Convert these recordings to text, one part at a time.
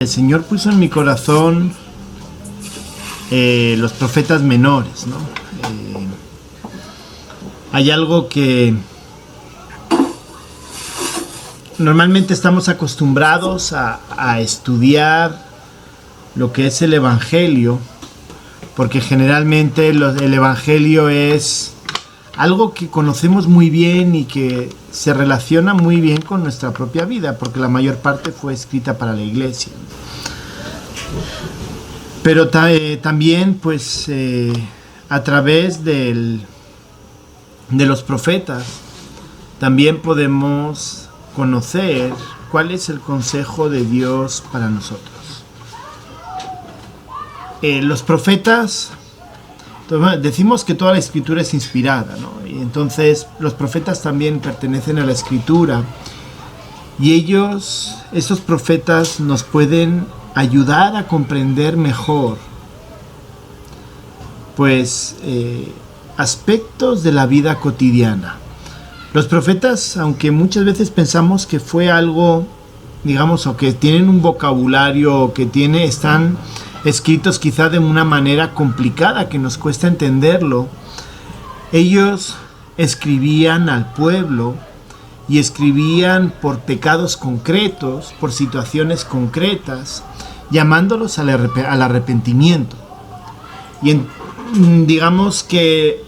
El Señor puso en mi corazón los profetas menores, ¿no? Hay algo que normalmente estamos acostumbrados a estudiar lo que es el Evangelio, porque generalmente el Evangelio es algo que conocemos muy bien y que se relaciona muy bien con nuestra propia vida, porque la mayor parte fue escrita para la iglesia. Pero también, pues, a través de los profetas, también podemos conocer cuál es el consejo de Dios para nosotros. Los profetas, decimos que toda la escritura es inspirada, ¿no? Y entonces los profetas también pertenecen a la escritura, y estos profetas nos pueden ayudar a comprender mejor, pues, aspectos de la vida cotidiana. Los profetas, aunque muchas veces pensamos que fue algo, digamos, o que tienen un vocabulario, o que están escritos quizá de una manera complicada que nos cuesta entenderlo, ellos escribían al pueblo y escribían por pecados concretos, por situaciones concretas, llamándolos al arrepentimiento. Y digamos que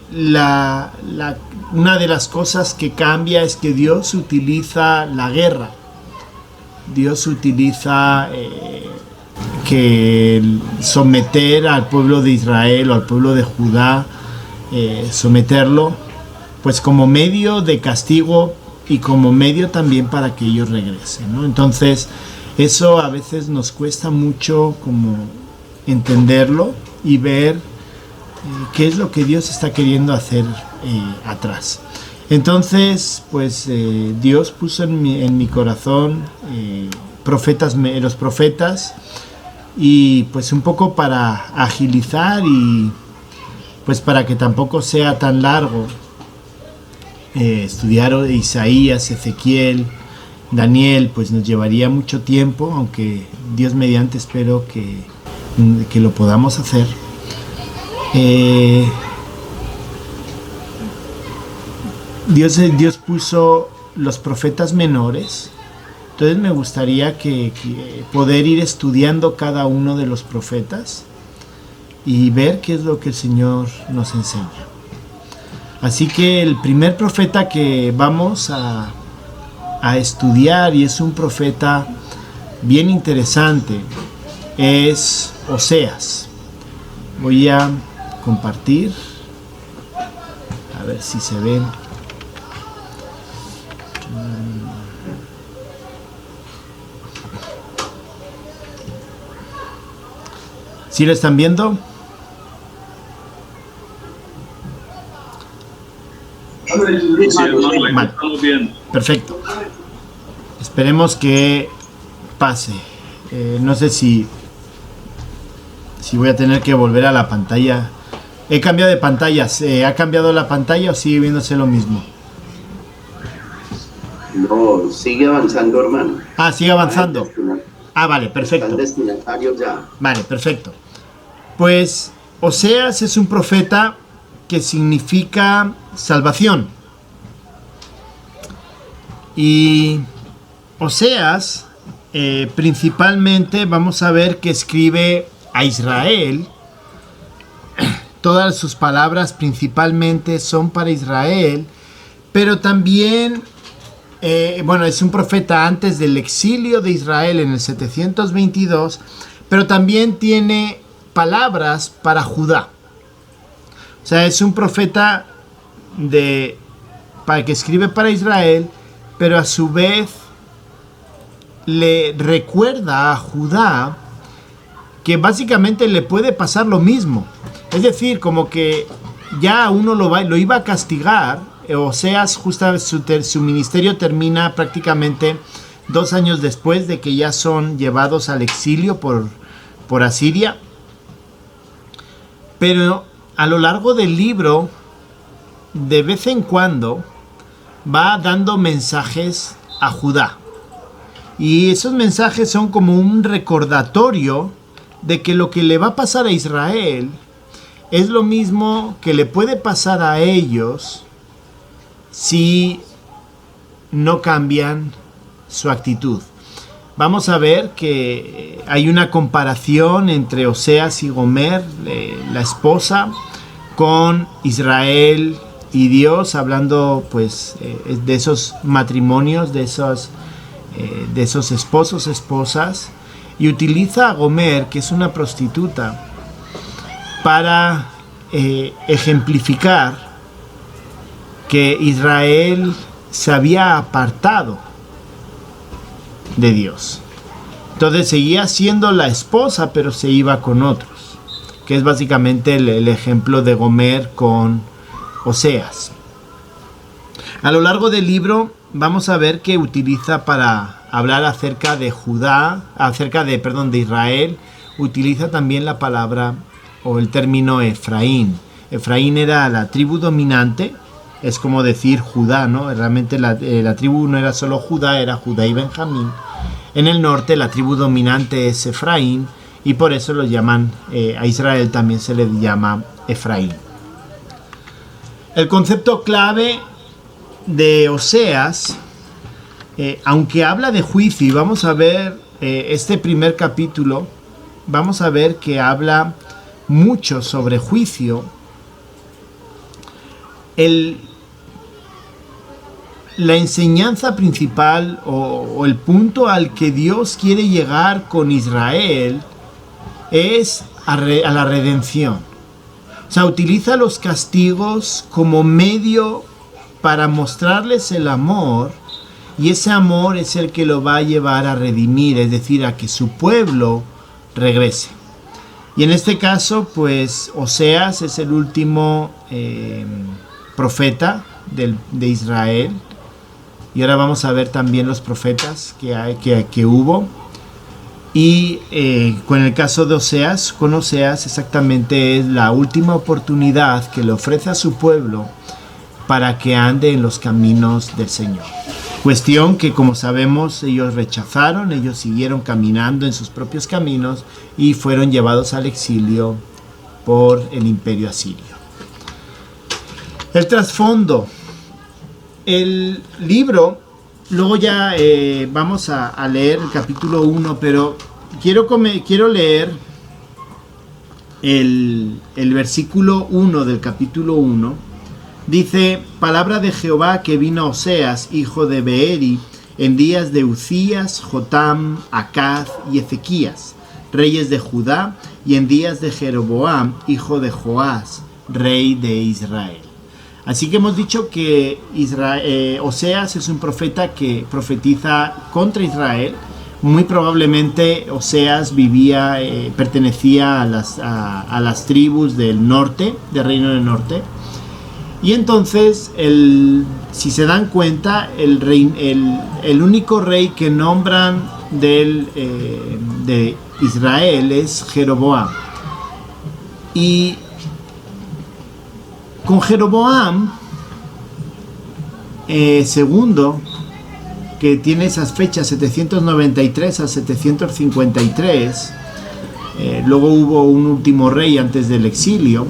una de las cosas que cambia es que Dios utiliza la guerra. Dios utiliza que someter al pueblo de Israel o al pueblo de Judá, someterlo, pues como medio de castigo y como medio también para que ellos regresen, ¿no? Entonces eso a veces nos cuesta mucho como entenderlo y ver qué es lo que Dios está queriendo hacer atrás. Entonces, pues, Dios puso en mi corazón los profetas, y pues un poco para agilizar y pues para que tampoco sea tan largo estudiar Isaías, Ezequiel, Daniel, pues nos llevaría mucho tiempo, aunque Dios mediante espero que lo podamos hacer. Dios puso los profetas menores. Entonces me gustaría que poder ir estudiando cada uno de los profetas y ver qué es lo que el Señor nos enseña. Así que el primer profeta que vamos a estudiar, y es un profeta bien interesante, es Oseas. Voy a compartir, a ver si se ven. ¿Sí lo están viendo? Vale. Perfecto. Esperemos que pase. No sé si voy a tener que volver a la pantalla. He cambiado de pantallas. ¿Ha cambiado la pantalla o sigue viéndose lo mismo? No, sigue avanzando, hermano. Ah, sigue avanzando. Ah, vale, perfecto. Están destinatarios ya. Vale, perfecto. Pues Oseas es un profeta que significa salvación. Y Oseas, principalmente vamos a ver que escribe a Israel. Todas sus palabras principalmente son para Israel, pero también, es un profeta antes del exilio de Israel en el 722, pero también tiene palabras para Judá. O sea, es un profeta que escribe para Israel, pero a su vez le recuerda a Judá que básicamente le puede pasar lo mismo. Es decir, como que ya uno lo iba a castigar. Oseas, justamente su ministerio termina prácticamente 2 años después de que ya son llevados al exilio por Asiria. Pero a lo largo del libro, de vez en cuando, va dando mensajes a Judá. Y esos mensajes son como un recordatorio de que lo que le va a pasar a Israel es lo mismo que le puede pasar a ellos si no cambian su actitud. Vamos a ver que hay una comparación entre Oseas y Gomer, la esposa, con Israel y Dios, hablando pues de esos matrimonios, de esos esposos, esposas, y utiliza a Gomer, que es una prostituta, para ejemplificar que Israel se había apartado de Dios. Entonces seguía siendo la esposa, pero se iba con otros, que es básicamente el ejemplo de Gomer con Oseas. A lo largo del libro vamos a ver que utiliza para hablar acerca de Israel, utiliza también la palabra o el término Efraín. Efraín era la tribu dominante, es como decir Judá, ¿no? Realmente la tribu no era solo Judá, era Judá y Benjamín. En el norte la tribu dominante es Efraín y por eso lo llaman, a Israel también se le llama Efraín. El concepto clave de Oseas, aunque habla de juicio, y vamos a ver este primer capítulo, vamos a ver que habla mucho sobre juicio. La enseñanza principal o el punto al que Dios quiere llegar con Israel es a la redención. O sea, utiliza los castigos como medio para mostrarles el amor, y ese amor es el que lo va a llevar a redimir, es decir, a que su pueblo regrese. Y en este caso, pues Oseas es el último profeta de Israel. Y ahora vamos a ver también los profetas que hubo. Y con el caso de Oseas, con Oseas exactamente es la última oportunidad que le ofrece a su pueblo para que ande en los caminos del Señor. Cuestión que, como sabemos, ellos rechazaron, ellos siguieron caminando en sus propios caminos y fueron llevados al exilio por el imperio asirio. El trasfondo. El libro, luego ya vamos a leer el capítulo 1, pero quiero leer el versículo 1 del capítulo 1. Dice: palabra de Jehová que vino a Oseas, hijo de Beeri, en días de Uzías, Jotam, Acaz y Ezequías, reyes de Judá, y en días de Jeroboam, hijo de Joás, rey de Israel. Así que hemos dicho que Oseas es un profeta que profetiza contra Israel. Muy probablemente Oseas pertenecía a las tribus del norte, del reino del norte. Y entonces, si se dan cuenta, el único rey que nombran de Israel es Jeroboam. Y con Jeroboam segundo, que tiene esas fechas 793 a 753, luego hubo un último rey antes del exilio,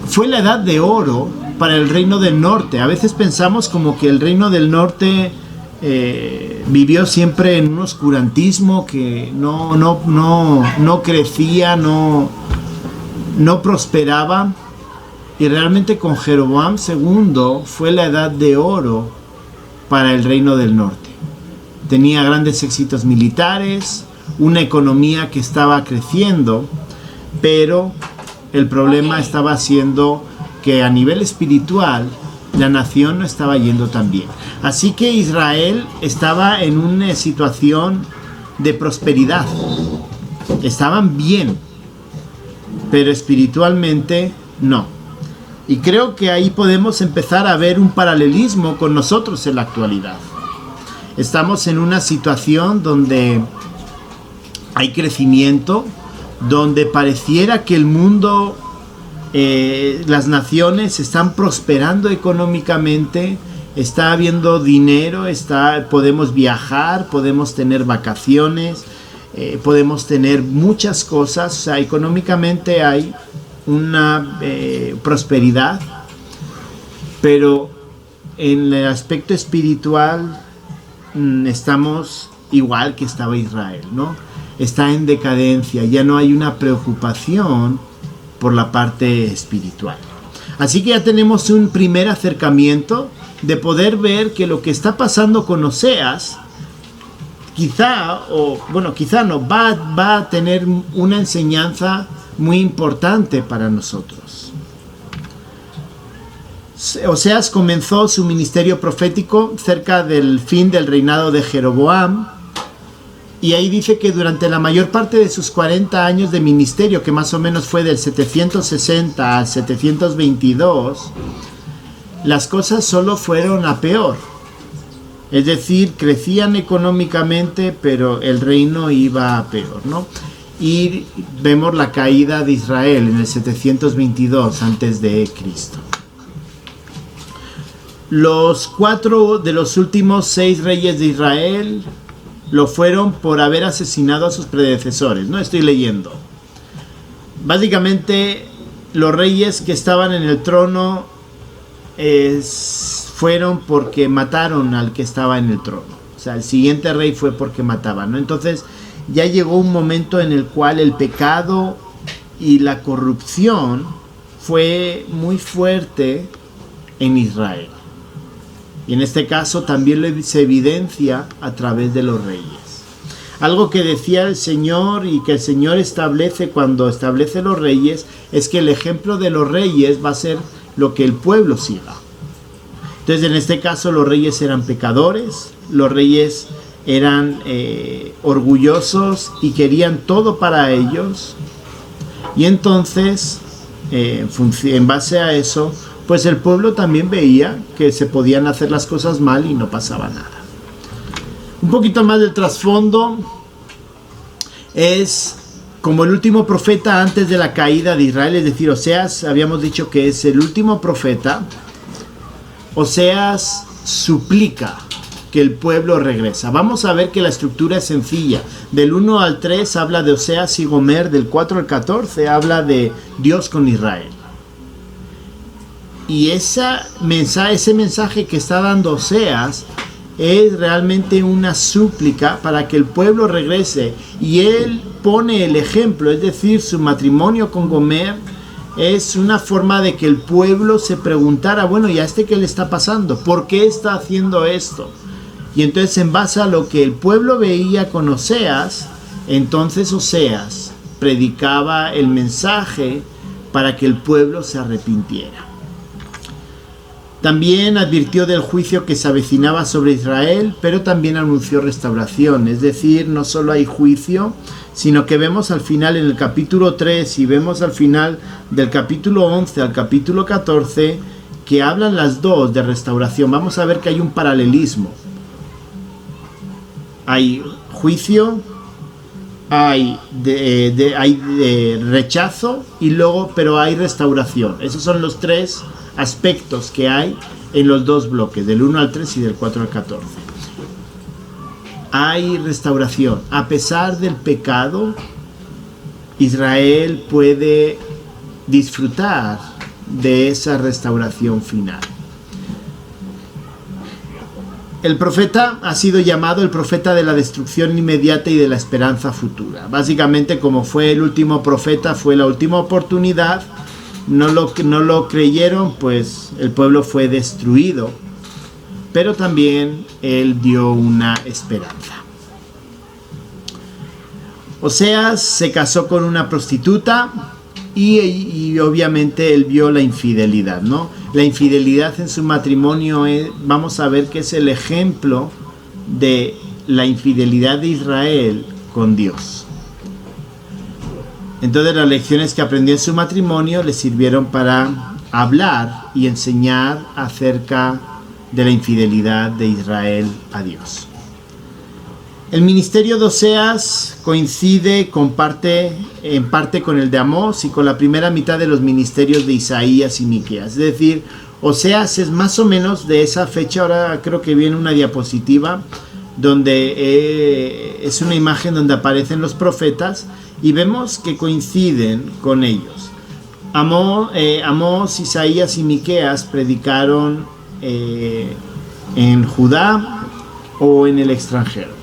fue la edad de oro para el reino del norte. A veces pensamos como que el reino del norte vivió siempre en un oscurantismo, que no crecía, no prosperaba. Y realmente con Jeroboam II fue la edad de oro para el reino del norte. Tenía grandes éxitos militares, una economía que estaba creciendo, pero el problema estaba siendo que a nivel espiritual la nación no estaba yendo tan bien. Así que Israel estaba en una situación de prosperidad. Estaban bien, pero espiritualmente no. Y creo que ahí podemos empezar a ver un paralelismo con nosotros en la actualidad. Estamos en una situación donde hay crecimiento, donde pareciera que el mundo, las naciones están prosperando económicamente está habiendo dinero, podemos viajar, podemos tener vacaciones, podemos tener muchas cosas, o sea, económicamente hay una prosperidad, pero en el aspecto espiritual estamos igual que estaba Israel, ¿no? Está en decadencia, ya no hay una preocupación por la parte espiritual. Así que ya tenemos un primer acercamiento de poder ver que lo que está pasando con Oseas, quizá no, va a tener una enseñanza muy importante para nosotros. Oseas comenzó su ministerio profético cerca del fin del reinado de Jeroboam, y ahí dice que durante la mayor parte de sus 40 años de ministerio, que más o menos fue del 760 al 722, las cosas solo fueron a peor. Es decir, crecían económicamente, pero el reino iba a peor, ¿no? Y vemos la caída de Israel en el 722 antes de Cristo. Los 4 de los últimos 6 reyes de Israel lo fueron por haber asesinado a sus predecesores. No estoy leyendo. Básicamente, los reyes que estaban en el trono fueron porque mataron al que estaba en el trono. O sea, el siguiente rey fue porque mataban, ¿no? Entonces, ya llegó un momento en el cual el pecado y la corrupción fue muy fuerte en Israel. Y en este caso también se evidencia a través de los reyes. Algo que decía el Señor y que el Señor establece cuando establece los reyes es que el ejemplo de los reyes va a ser lo que el pueblo siga. Entonces, en este caso, los reyes eran pecadores, los reyes eran orgullosos y querían todo para ellos. Y entonces, en base a eso, pues el pueblo también veía que se podían hacer las cosas mal y no pasaba nada. Un poquito más del trasfondo: es como el último profeta antes de la caída de Israel, es decir, Oseas, habíamos dicho que es el último profeta. Oseas suplica que el pueblo regresa. Vamos a ver que la estructura es sencilla. Del 1 al 3 habla de Oseas y Gomer, del 4 al 14 habla de Dios con Israel. Y ese mensaje que está dando Oseas es realmente una súplica para que el pueblo regrese. Y él pone el ejemplo, es decir, su matrimonio con Gomer es una forma de que el pueblo se preguntara, bueno, ¿y a este qué le está pasando? ¿Por qué está haciendo esto? Y entonces, en base a lo que el pueblo veía con Oseas, entonces Oseas predicaba el mensaje para que el pueblo se arrepintiera. También advirtió del juicio que se avecinaba sobre Israel, pero también anunció restauración. Es decir, no solo hay juicio, sino que vemos al final en el capítulo 3 y vemos al final del capítulo 11 al capítulo 14 que hablan las dos de restauración. Vamos a ver que hay un paralelismo. Hay juicio, hay rechazo y luego, pero hay restauración. Esos son los tres aspectos que hay en los dos bloques, del 1 al 3 y del 4 al 14. Hay restauración. A pesar del pecado, Israel puede disfrutar de esa restauración final. El profeta ha sido llamado el profeta de la destrucción inmediata y de la esperanza futura. Básicamente, como fue el último profeta, fue la última oportunidad. No lo creyeron, pues el pueblo fue destruido. Pero también él dio una esperanza. Oseas se casó con una prostituta y obviamente él vio la infidelidad, ¿no? La infidelidad en su matrimonio vamos a ver que es el ejemplo de la infidelidad de Israel con Dios. Entonces, las lecciones que aprendió en su matrimonio le sirvieron para hablar y enseñar acerca de la infidelidad de Israel a Dios. El ministerio de Oseas coincide en parte con el de Amós y con la primera mitad de los ministerios de Isaías y Miqueas. Es decir, Oseas es más o menos de esa fecha. Ahora creo que viene una diapositiva donde es una imagen donde aparecen los profetas y vemos que coinciden con ellos. Amós, Isaías y Miqueas predicaron en Judá o en el extranjero.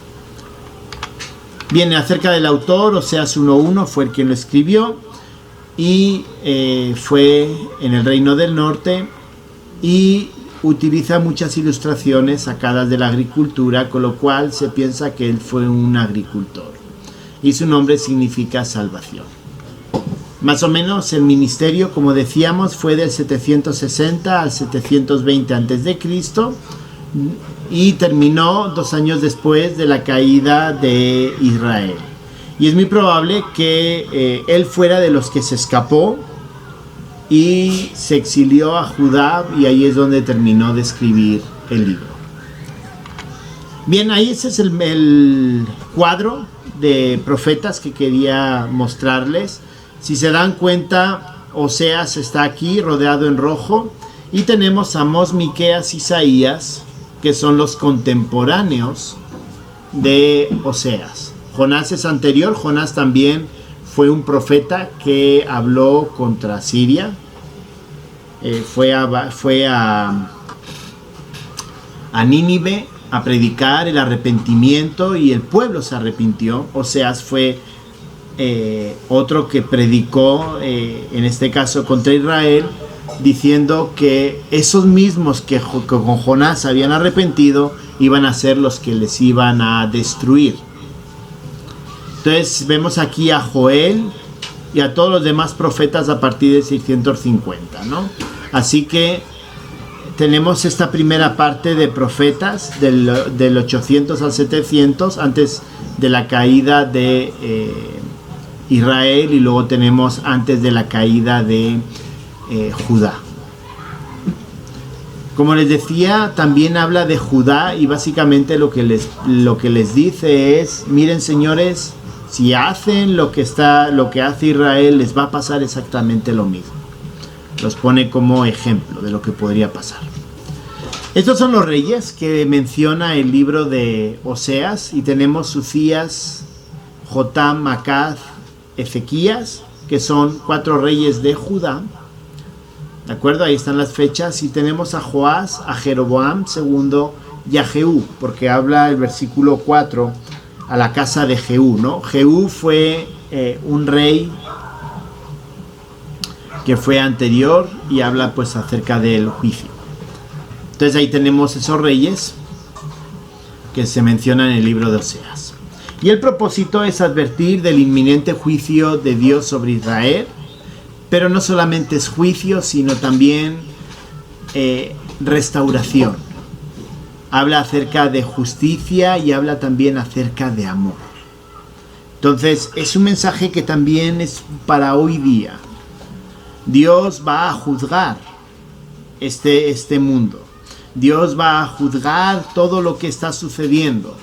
Viene acerca del autor, Oseas 1:1 fue el quien lo escribió y fue en el Reino del Norte y utiliza muchas ilustraciones sacadas de la agricultura, con lo cual se piensa que él fue un agricultor y su nombre significa salvación. Más o menos el ministerio, como decíamos, fue del 760 al 720 a.C. y terminó 2 años después de la caída de Israel. Y es muy probable que él fuera de los que se escapó y se exilió a Judá, y ahí es donde terminó de escribir el libro. Bien, ahí ese es el cuadro de profetas que quería mostrarles. Si se dan cuenta, Oseas está aquí rodeado en rojo y tenemos a Amós, Miqueas, Isaías, que son los contemporáneos de Oseas. Jonás es anterior. Jonás también fue un profeta que habló contra Siria. Fue a Nínive a predicar el arrepentimiento y el pueblo se arrepintió. Oseas fue otro que predicó, en este caso contra Israel, diciendo que esos mismos que con Jonás se habían arrepentido iban a ser los que les iban a destruir. Entonces vemos aquí a Joel y a todos los demás profetas a partir de 650, ¿no? Así que tenemos esta primera parte de profetas del 800 al 700, antes de la caída de Israel, y luego tenemos antes de la caída de Judá. Como les decía, también habla de Judá y básicamente lo que les dice es: miren, señores, si hacen lo que hace Israel, les va a pasar exactamente lo mismo. Los pone como ejemplo de lo que podría pasar. Estos son los reyes que menciona el libro de Oseas, y tenemos Uzías, Jotam, Acaz, Ezequías, que son 4 reyes de Judá. ¿De acuerdo? Ahí están las fechas. Y tenemos a Joás, a Jeroboam II y a Jehú, porque habla el versículo 4 a la casa de Jehú, ¿no? Jehú fue un rey que fue anterior y habla pues acerca del juicio. Entonces ahí tenemos esos reyes que se mencionan en el libro de Oseas. Y el propósito es advertir del inminente juicio de Dios sobre Israel, pero no solamente es juicio, sino también restauración. Habla acerca de justicia y habla también acerca de amor. Entonces es un mensaje que también es para hoy día. Dios va a juzgar este mundo. Dios va a juzgar todo lo que está sucediendo.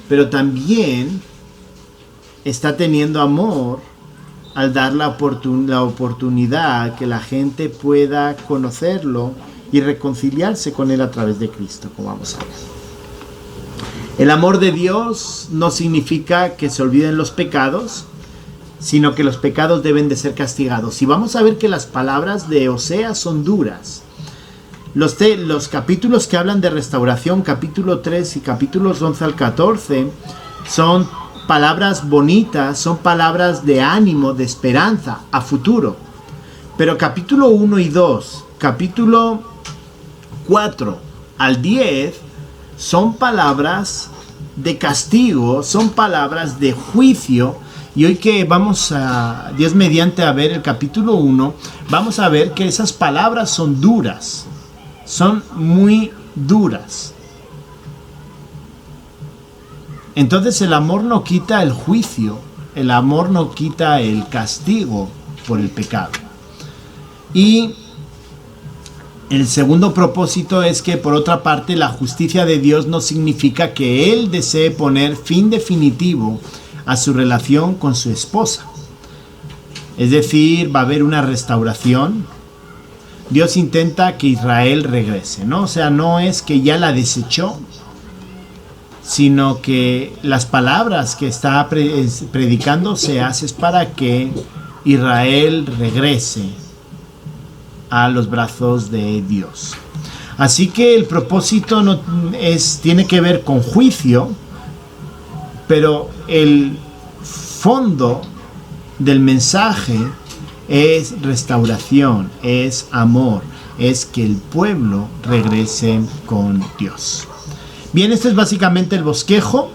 Pero también está teniendo amor al dar la oportunidad que la gente pueda conocerlo y reconciliarse con Él a través de Cristo, como vamos a ver. El amor de Dios no significa que se olviden los pecados, sino que los pecados deben de ser castigados. Y vamos a ver que las palabras de Oseas son duras. Los capítulos que hablan de restauración, capítulo 3 y capítulos 11 al 14, son palabras bonitas, son palabras de ánimo, de esperanza, a futuro. Pero capítulo 1 y 2, capítulo 4 al 10, son palabras de castigo, son palabras de juicio. Y hoy que vamos a, Dios mediante, a ver el capítulo 1, vamos a ver que esas palabras son duras, son muy duras. Entonces el amor no quita el juicio, el amor no quita el castigo por el pecado. Y el segundo propósito es que, por otra parte, la justicia de Dios no significa que Él desee poner fin definitivo a su relación con su esposa. Es decir, va a haber una restauración, Dios intenta que Israel regrese, ¿no? O sea, no es que ya la desechó, sino que las palabras que está predicando se hacen para que Israel regrese a los brazos de Dios. Así que el propósito tiene que ver con juicio, pero el fondo del mensaje es restauración, es amor, es que el pueblo regrese con Dios. Bien, este es básicamente el bosquejo.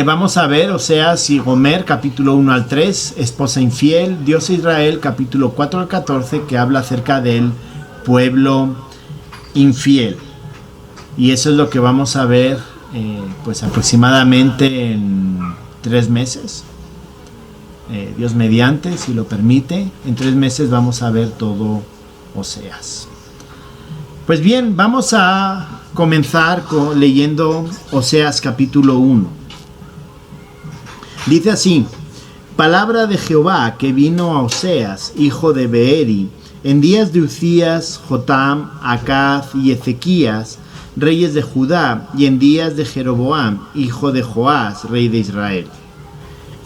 Vamos a ver Oseas y Gomer, capítulo 1 al 3, esposa infiel, Dios e Israel, capítulo 4 al 14, que habla acerca del pueblo infiel. Y eso es lo que vamos a ver pues aproximadamente en 3 meses. Dios mediante, si lo permite, en 3 meses vamos a ver todo Oseas. Pues bien, vamos a comenzar leyendo Oseas capítulo 1. Dice así: palabra de Jehová que vino a Oseas, hijo de Beeri, en días de Uzías, Jotam, Acaz y Ezequías, reyes de Judá, y en días de Jeroboam, hijo de Joás, rey de Israel.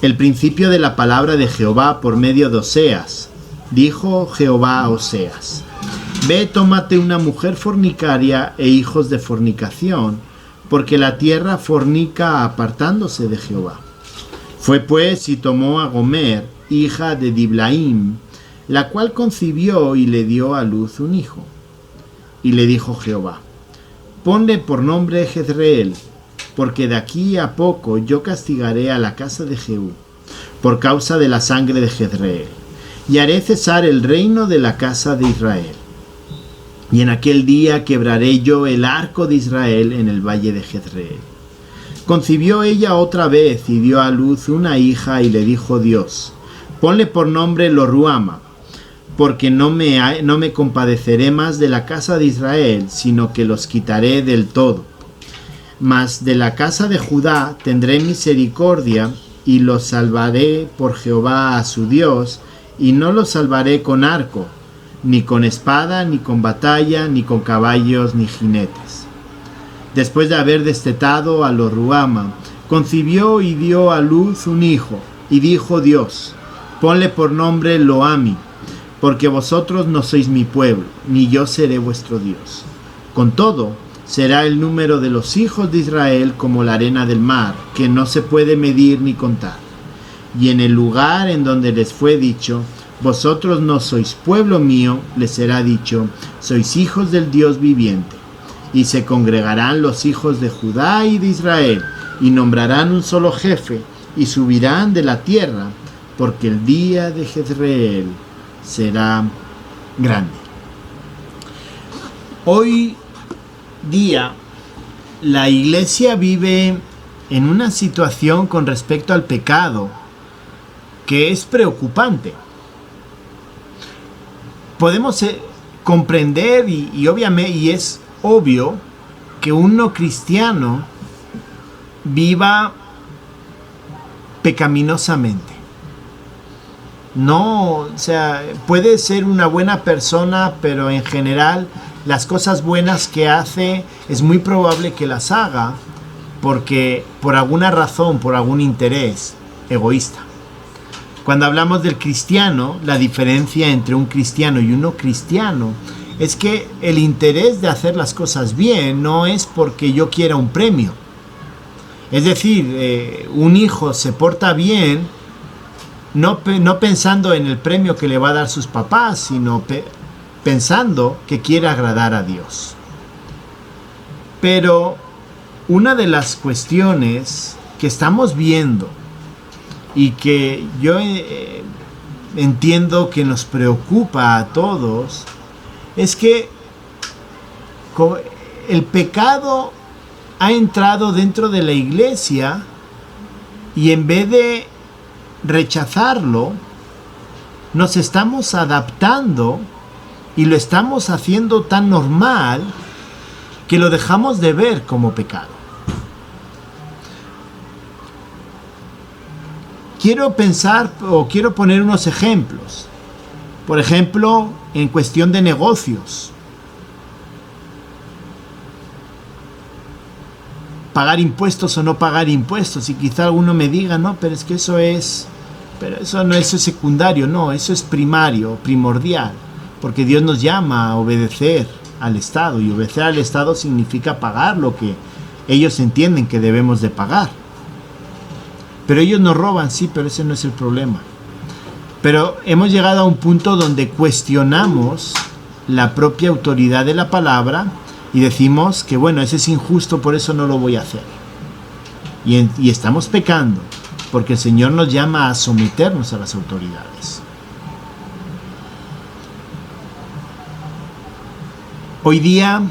El principio de la palabra de Jehová por medio de Oseas. Dijo Jehová a Oseas: ve, tómate una mujer fornicaria e hijos de fornicación, porque la tierra fornica apartándose de Jehová. Fue pues y tomó a Gomer, hija de Diblaim, la cual concibió y le dio a luz un hijo. Y le dijo Jehová: ponle por nombre Jezreel, porque de aquí a poco yo castigaré a la casa de Jehú, por causa de la sangre de Jezreel, y haré cesar el reino de la casa de Israel. Y en aquel día quebraré yo el arco de Israel en el valle de Jezreel. Concibió ella otra vez y dio a luz una hija, y le dijo Dios: ponle por nombre Lo-ruama, porque no me compadeceré más de la casa de Israel, sino que los quitaré del todo. Mas de la casa de Judá tendré misericordia, y los salvaré por Jehová a su Dios, y no los salvaré con arco, ni con espada, ni con batalla, ni con caballos, ni jinetes. Después de haber destetado a Lo-ruama, concibió y dio a luz un hijo, y dijo Dios: ponle por nombre Lo-ami, porque vosotros no sois mi pueblo, ni yo seré vuestro Dios. Con todo, será el número de los hijos de Israel como la arena del mar, que no se puede medir ni contar. Y en el lugar en donde les fue dicho: vosotros no sois pueblo mío, les será dicho: sois hijos del Dios viviente. Y se congregarán los hijos de Judá y de Israel, y nombrarán un solo jefe, y subirán de la tierra, porque el día de Jezreel será grande. Hoy día la iglesia vive en una situación con respecto al pecado que es preocupante. Podemos comprender y obviamente, y es obvio, que un no cristiano viva pecaminosamente. No, o sea, puede ser una buena persona, pero en general las cosas buenas que hace es muy probable que las haga porque por alguna razón, por algún interés egoísta. Cuando hablamos del cristiano, la diferencia entre un cristiano y un no cristiano es que el interés de hacer las cosas bien no es porque yo quiera un premio. Es decir, un hijo se porta bien no pensando en el premio que le va a dar sus papás, sino pensando que quiere agradar a Dios. Pero una de las cuestiones que estamos viendo y que yo entiendo que nos preocupa a todos es que el pecado ha entrado dentro de la iglesia y en vez de rechazarlo, nos estamos adaptando y lo estamos haciendo tan normal que lo dejamos de ver como pecado. Quiero poner unos ejemplos. Por ejemplo, en cuestión de negocios. Pagar impuestos o no pagar impuestos. Y quizá alguno me diga, no, pero es que eso es secundario. No, eso es primario, primordial. Porque Dios nos llama a obedecer al Estado. Y obedecer al Estado significa pagar lo que ellos entienden que debemos de pagar. Pero ellos nos roban, sí, pero ese no es el problema. Pero hemos llegado a un punto donde cuestionamos la propia autoridad de la palabra y decimos que bueno, ese es injusto, por eso no lo voy a hacer. Y estamos pecando, porque el Señor nos llama a someternos a las autoridades. Hoy día,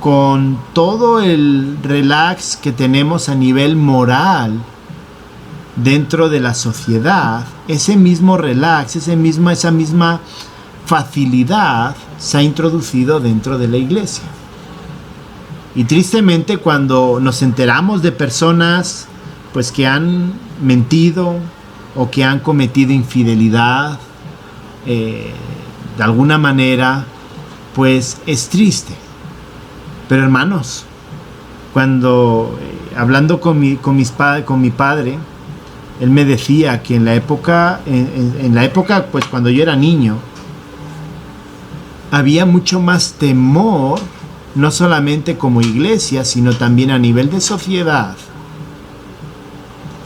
con todo el relax que tenemos a nivel moral dentro de la sociedad, ese mismo relax, esa misma facilidad se ha introducido dentro de la iglesia. Y tristemente, cuando nos enteramos de personas pues que han mentido o que han cometido infidelidad de alguna manera, pues es triste. Pero hermanos, cuando hablando con mi padre, él me decía que en la época pues cuando yo era niño, había mucho más temor, no solamente como iglesia, sino también a nivel de sociedad,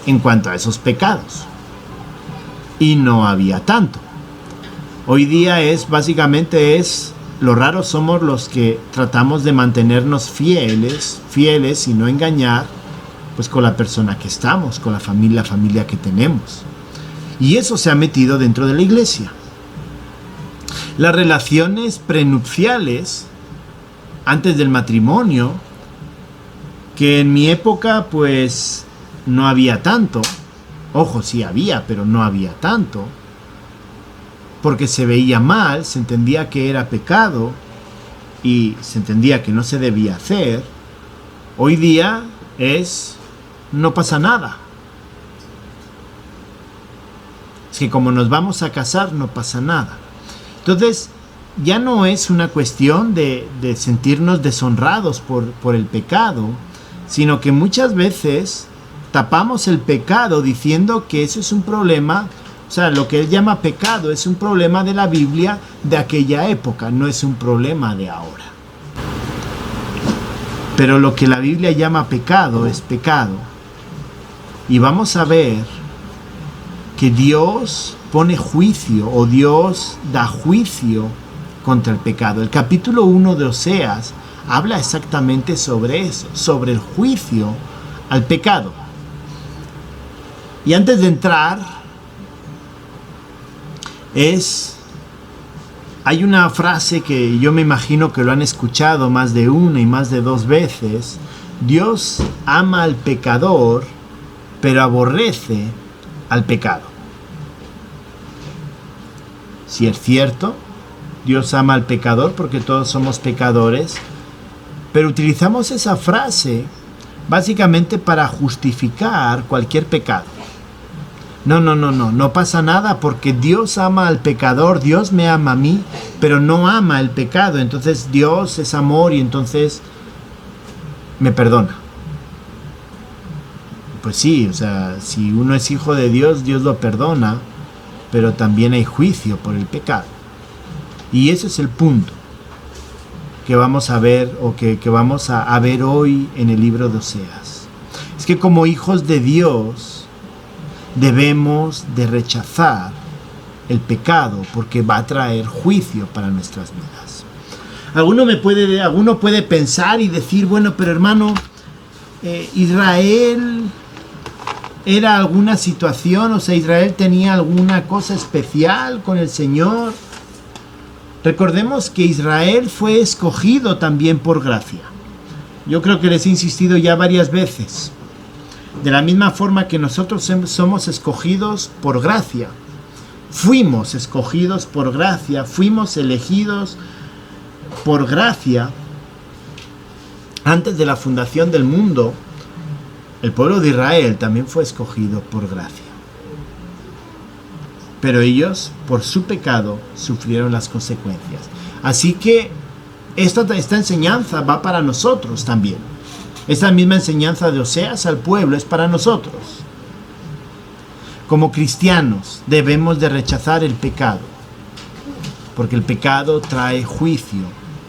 en cuanto a esos pecados. Y no había tanto. Hoy día básicamente lo raro somos los que tratamos de mantenernos fieles y no engañar, pues con la persona que estamos, con la familia que tenemos. Y eso se ha metido dentro de la iglesia. Las relaciones prenupciales, antes del matrimonio, que en mi época pues no había tanto. Ojo, sí había, pero no había tanto. Porque se veía mal, se entendía que era pecado y se entendía que no se debía hacer. Hoy día no pasa nada. Es que como nos vamos a casar, no pasa nada. Entonces, ya no es una cuestión de sentirnos deshonrados por el pecado, sino que muchas veces tapamos el pecado diciendo que eso es un problema, o sea, lo que él llama pecado es un problema de la Biblia de aquella época, no es un problema de ahora. Pero lo que la Biblia llama pecado es pecado. Y vamos a ver que Dios pone juicio o Dios da juicio contra el pecado. El capítulo 1 de Oseas habla exactamente sobre eso, sobre el juicio al pecado. Y antes de entrar, hay una frase que yo me imagino que lo han escuchado más de una y más de dos veces. Dios ama al pecador, pero aborrece al pecado. Si es cierto, Dios ama al pecador porque todos somos pecadores, pero utilizamos esa frase básicamente para justificar cualquier pecado. No pasa nada porque Dios ama al pecador, Dios me ama a mí, pero no ama el pecado. Entonces Dios es amor y entonces me perdona. Pues sí, o sea, si uno es hijo de Dios, Dios lo perdona, pero también hay juicio por el pecado. Y ese es el punto que vamos a ver o que vamos a ver hoy en el libro de Oseas. Es que como hijos de Dios debemos de rechazar el pecado porque va a traer juicio para nuestras vidas. Alguno puede pensar y decir, bueno, pero hermano, Israel era alguna situación, o sea, Israel tenía alguna cosa especial con el Señor. Recordemos que Israel fue escogido también por gracia. Yo creo que les he insistido ya varias veces. De la misma forma que nosotros somos escogidos por gracia. Fuimos escogidos por gracia, fuimos elegidos por gracia. Antes de la fundación del mundo, el pueblo de Israel también fue escogido por gracia. pero ellos, por su pecado, sufrieron las consecuencias. Así que esta enseñanza va para nosotros también. Esta misma enseñanza de Oseas al pueblo es para nosotros. Como cristianos debemos de rechazar el pecado, porque el pecado trae juicio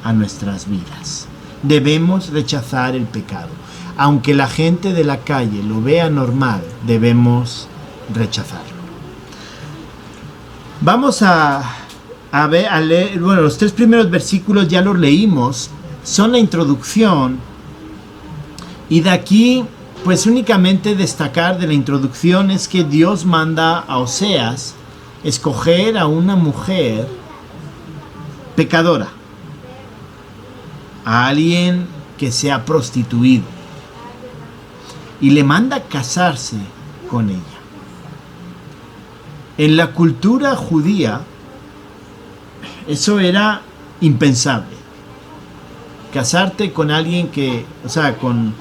a nuestras vidas. Debemos rechazar el pecado. Aunque la gente de la calle lo vea normal, debemos rechazarlo. Vamos a leer, bueno, los 3 primeros versículos ya los leímos, son la introducción, y de aquí, pues únicamente destacar de la introducción es que Dios manda a Oseas escoger a una mujer pecadora, a alguien que sea prostituido, y le manda casarse con ella. En la cultura judía, eso era impensable. Casarte con alguien que, o sea, con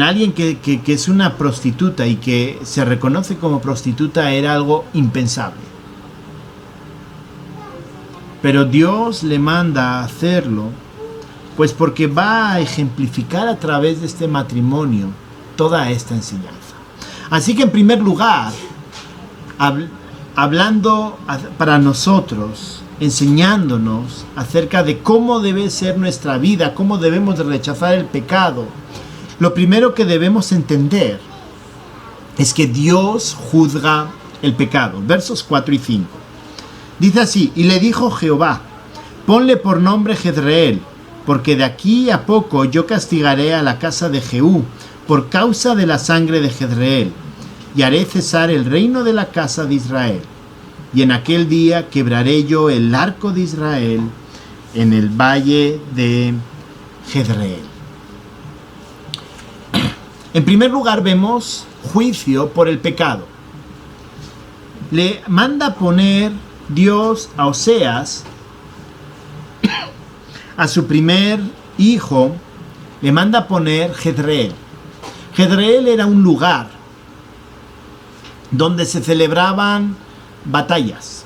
alguien que es una prostituta y que se reconoce como prostituta era algo impensable. Pero Dios le manda a hacerlo, pues porque va a ejemplificar a través de este matrimonio toda esta enseñanza. Así que en primer lugar, hablando para nosotros, enseñándonos acerca de cómo debe ser nuestra vida, cómo debemos de rechazar el pecado, lo primero que debemos entender es que Dios juzga el pecado. Versos 4 y 5. Dice así: y le dijo Jehová, ponle por nombre Jezreel, porque de aquí a poco yo castigaré a la casa de Jehú por causa de la sangre de Jezreel, y haré cesar el reino de la casa de Israel. Y en aquel día quebraré yo el arco de Israel en el valle de Jezreel. En primer lugar vemos juicio por el pecado. Le manda poner Dios a Oseas, a su primer hijo, le manda poner Jezreel. Jezreel era un lugar donde se celebraban batallas.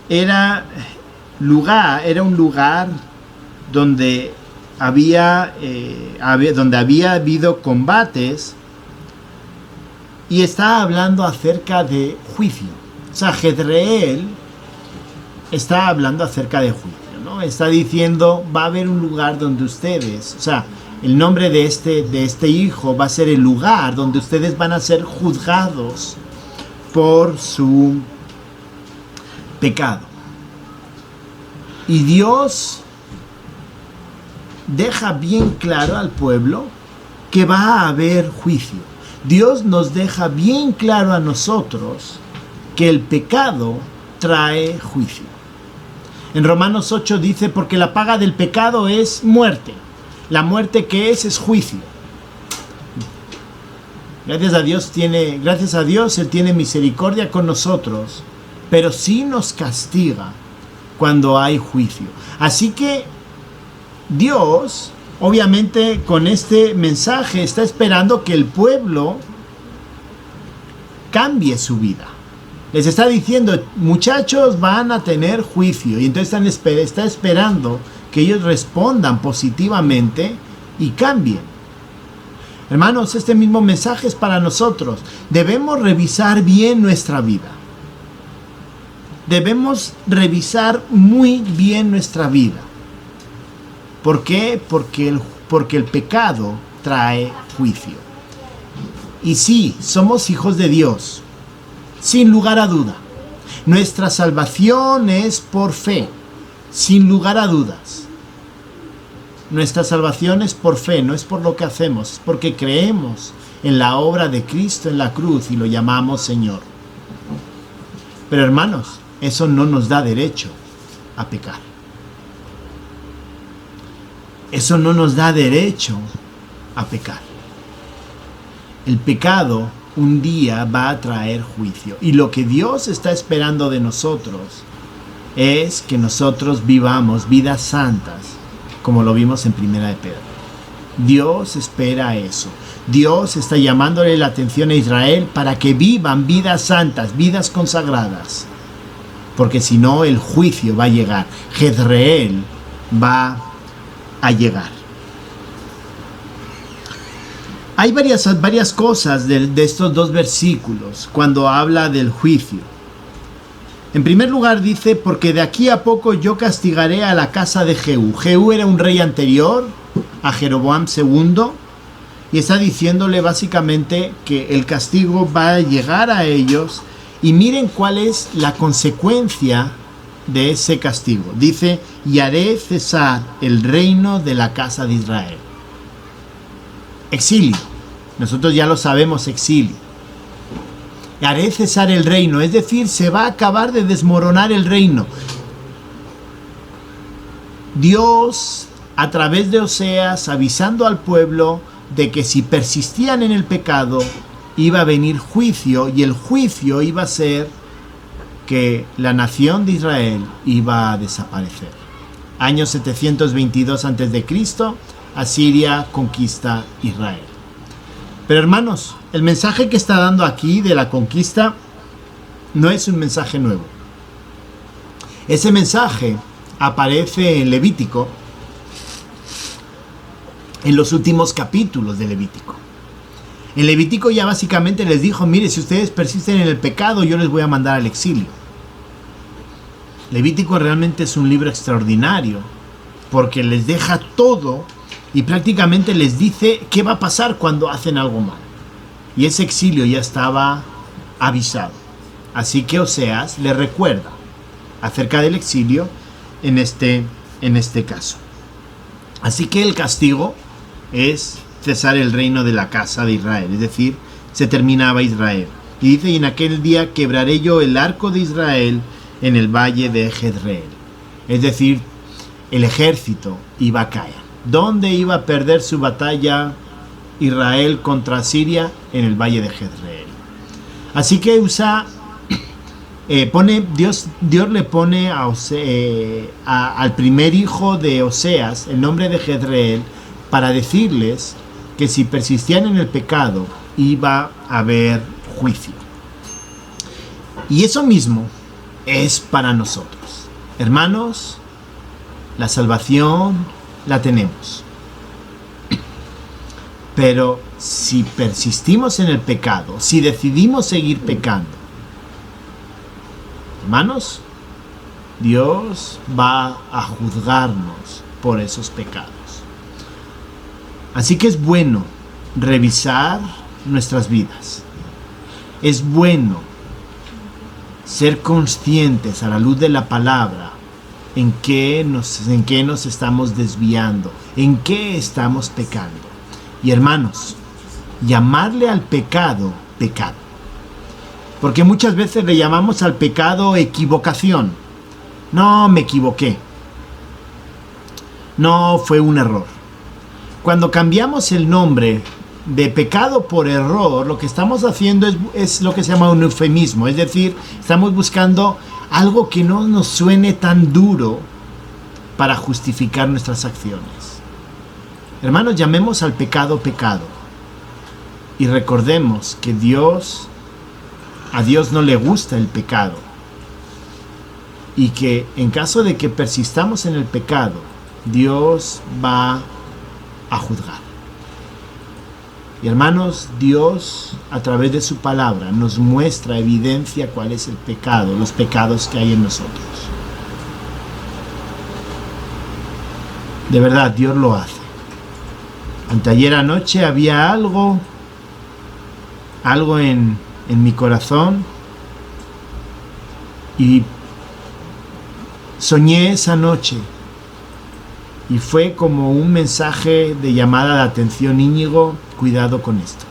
Era un lugar donde había habido combates, y está hablando acerca de juicio. O sea, Jezreel está hablando acerca de juicio, ¿no? Está diciendo, va a haber un lugar donde ustedes, o sea, el nombre de este hijo va a ser el lugar donde ustedes van a ser juzgados por su pecado. Y Dios deja bien claro al pueblo que va a haber juicio. Dios nos deja bien claro a nosotros que el pecado trae juicio. En Romanos 8 dice, porque la paga del pecado es muerte. La muerte que es juicio. Gracias a Dios, Él tiene misericordia con nosotros, pero sí nos castiga cuando hay juicio. Así que Dios, obviamente, con este mensaje está esperando que el pueblo cambie su vida. Les está diciendo, muchachos, van a tener juicio. Y entonces está esperando que ellos respondan positivamente y cambien. Hermanos, este mismo mensaje es para nosotros. Debemos revisar bien nuestra vida. Debemos revisar muy bien nuestra vida. ¿Por qué? Porque el pecado trae juicio. Y sí, somos hijos de Dios, sin lugar a duda. Nuestra salvación es por fe, sin lugar a dudas. Nuestra salvación es por fe, no es por lo que hacemos, es porque creemos en la obra de Cristo en la cruz y lo llamamos Señor. Pero hermanos, eso no nos da derecho a pecar. Eso no nos da derecho a pecar. El pecado un día va a traer juicio. Y lo que Dios está esperando de nosotros es que nosotros vivamos vidas santas, como lo vimos en Primera de Pedro. Dios espera eso. Dios está llamándole la atención a Israel para que vivan vidas santas, vidas consagradas. Porque si no, el juicio va a llegar. Jezreel va a llegar. Hay varias cosas de estos dos versículos cuando habla del juicio. En primer lugar dice, porque de aquí a poco yo castigaré a la casa de Jehú. Jehú era un rey anterior a Jeroboam II y está diciéndole básicamente que el castigo va a llegar a ellos y miren cuál es la consecuencia de ese castigo. Dice, y haré cesar el reino de la casa de Israel. Exilio. Nosotros ya lo sabemos, exilio. Haré cesar el reino, es decir, se va a acabar de desmoronar el reino. Dios, a través de Oseas, avisando al pueblo de que si persistían en el pecado, iba a venir juicio, y el juicio iba a ser que la nación de Israel iba a desaparecer. Año 722 a.C., Asiria conquista Israel. Pero hermanos, el mensaje que está dando aquí de la conquista no es un mensaje nuevo. Ese mensaje aparece en Levítico, en los últimos capítulos de Levítico. En Levítico ya básicamente les dijo, mire, si ustedes persisten en el pecado, yo les voy a mandar al exilio. Levítico realmente es un libro extraordinario, porque les deja todo y prácticamente les dice qué va a pasar cuando hacen algo mal. Y ese exilio ya estaba avisado. Así que Oseas le recuerda acerca del exilio en este caso. Así que el castigo es cesar el reino de la casa de Israel, es decir, se terminaba Israel. Y dice, y en aquel día quebraré yo el arco de Israel en el valle de Jezreel. Es decir, el ejército iba a caer. ¿Dónde iba a perder su batalla Israel contra Siria? En el valle de Jezreel. Así que Dios le pone al primer hijo de Oseas el nombre de Jezreel para decirles que si persistían en el pecado iba a haber juicio. Y eso mismo es para nosotros. Hermanos, la salvación la tenemos. Pero si persistimos en el pecado, si decidimos seguir pecando, hermanos, Dios va a juzgarnos por esos pecados. Así que es bueno revisar nuestras vidas. Es bueno ser conscientes a la luz de la palabra en qué nos estamos desviando, en qué estamos pecando. Y hermanos, llamarle al pecado, pecado. Porque muchas veces le llamamos al pecado equivocación. No, me equivoqué. No, fue un error. Cuando cambiamos el nombre de pecado por error, lo que estamos haciendo es lo que se llama un eufemismo. Es decir, estamos buscando algo que no nos suene tan duro para justificar nuestras acciones. Hermanos, llamemos al pecado pecado. Y recordemos que a Dios no le gusta el pecado. Y que en caso de que persistamos en el pecado, Dios va a juzgar. Y hermanos, Dios a través de su palabra nos muestra, evidencia cuál es el pecado, los pecados que hay en nosotros. De verdad, Dios lo hace. Anteayer anoche había algo en mi corazón y soñé esa noche y fue como un mensaje de llamada de atención. Íñigo, cuidado con esto,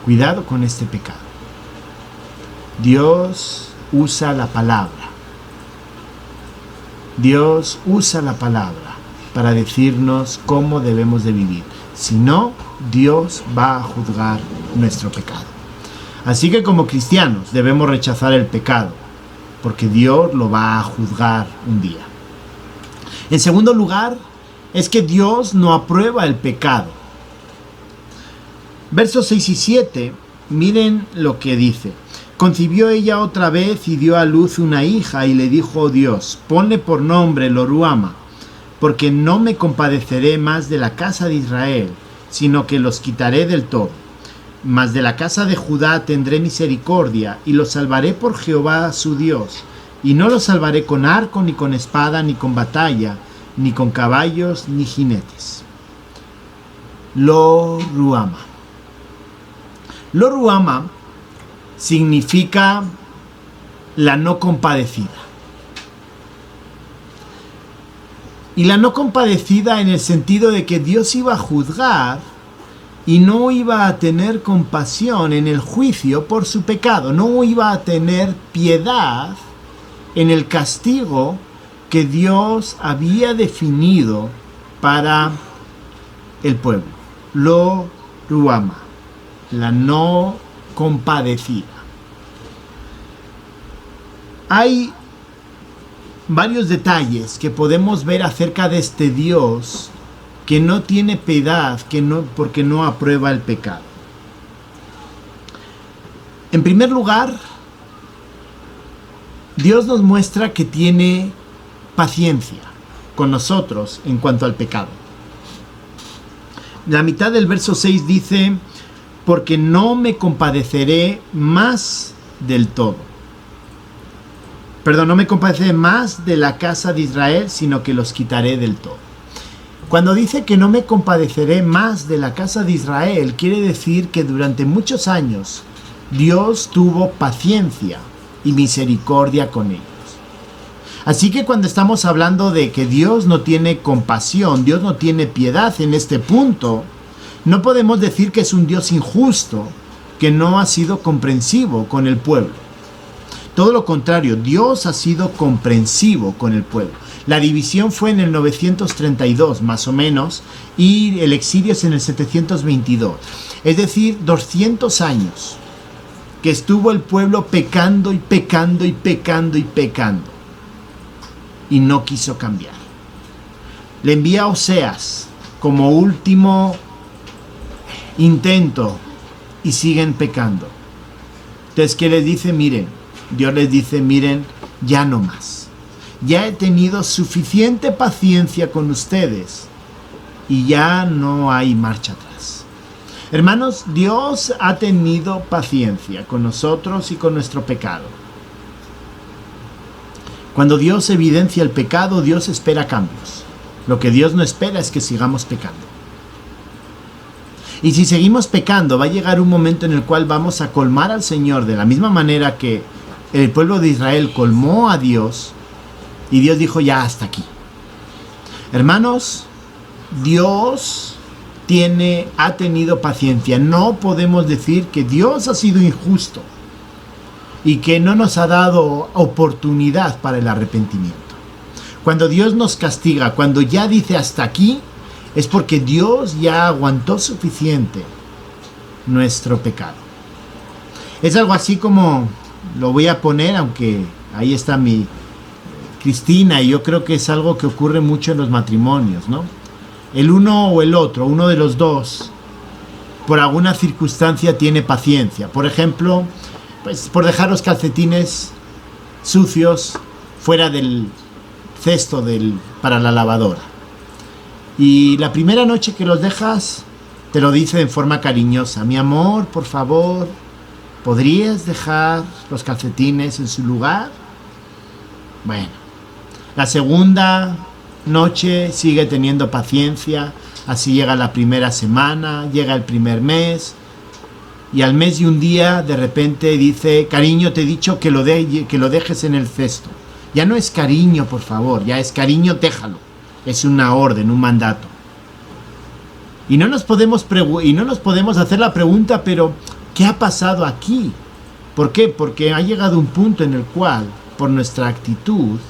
cuidado con este pecado. Dios usa la palabra, Dios usa la palabra para decirnos cómo debemos de vivir. Si no, Dios va a juzgar nuestro pecado. Así que como cristianos debemos rechazar el pecado, porque Dios lo va a juzgar un día. En segundo lugar, es que Dios no aprueba el pecado. Versos 6 y 7, miren lo que dice. Concibió ella otra vez y dio a luz una hija y le dijo Dios, ponle por nombre Lo-ruhama, porque no me compadeceré más de la casa de Israel, sino que los quitaré del todo. Mas de la casa de Judá tendré misericordia y los salvaré por Jehová su Dios, y no los salvaré con arco, ni con espada, ni con batalla, ni con caballos, ni jinetes. Lo-ruhama. Lo-ruhama significa la no compadecida. Y la no compadecida en el sentido de que Dios iba a juzgar y no iba a tener compasión en el juicio por su pecado, no iba a tener piedad en el castigo que Dios había definido para el pueblo. Lo-ruhama, la no compadecida. Hay varios detalles que podemos ver acerca de este Dios que no tiene piedad, porque no aprueba el pecado. En primer lugar, Dios nos muestra que tiene paciencia con nosotros en cuanto al pecado. La mitad del verso 6 dice, porque no me compadeceré más del todo. Perdón, no me compadeceré más de la casa de Israel, sino que los quitaré del todo. Cuando dice que no me compadeceré más de la casa de Israel, quiere decir que durante muchos años Dios tuvo paciencia y misericordia con ellos. Así que cuando estamos hablando de que Dios no tiene compasión, Dios no tiene piedad en este punto, no podemos decir que es un Dios injusto, que no ha sido comprensivo con el pueblo. Todo lo contrario, Dios ha sido comprensivo con el pueblo. La división fue en el 932 más o menos y el exilio es en el 722. Es decir, 200 años que estuvo el pueblo pecando y pecando y pecando y pecando. Y no quiso cambiar. Le envía a Oseas como último intento y siguen pecando. Entonces, ¿qué les dice? Miren, Dios les dice, miren, ya no más. Ya he tenido suficiente paciencia con ustedes y ya no hay marcha atrás. Hermanos, Dios ha tenido paciencia con nosotros y con nuestro pecado. Cuando Dios evidencia el pecado, Dios espera cambios. Lo que Dios no espera es que sigamos pecando. Y si seguimos pecando, va a llegar un momento en el cual vamos a colmar al Señor de la misma manera que el pueblo de Israel colmó a Dios y Dios dijo ya hasta aquí. Hermanos, Dios ha tenido paciencia. No podemos decir que Dios ha sido injusto y que no nos ha dado oportunidad para el arrepentimiento. Cuando Dios nos castiga, cuando ya dice hasta aquí, es porque Dios ya aguantó suficiente nuestro pecado. Es algo así como, lo voy a poner, aunque ahí está mi Cristina, y yo creo que es algo que ocurre mucho en los matrimonios, ¿no? El uno o el otro, uno de los dos, por alguna circunstancia tiene paciencia. Por ejemplo, pues por dejar los calcetines sucios fuera del cesto para la lavadora. Y la primera noche que los dejas, te lo dice en forma cariñosa. Mi amor, por favor, ¿podrías dejar los calcetines en su lugar? Bueno, la segunda noche sigue teniendo paciencia. Así llega la primera semana, llega el primer mes. Y al mes y un día, de repente dice, cariño, te he dicho que lo dejes en el cesto. Ya no es cariño, por favor, ya es cariño, déjalo. Es una orden, un mandato. Y no nos podemos hacer la pregunta, pero ¿qué ha pasado aquí? ¿Por qué? Porque ha llegado un punto en el cual, por nuestra actitud,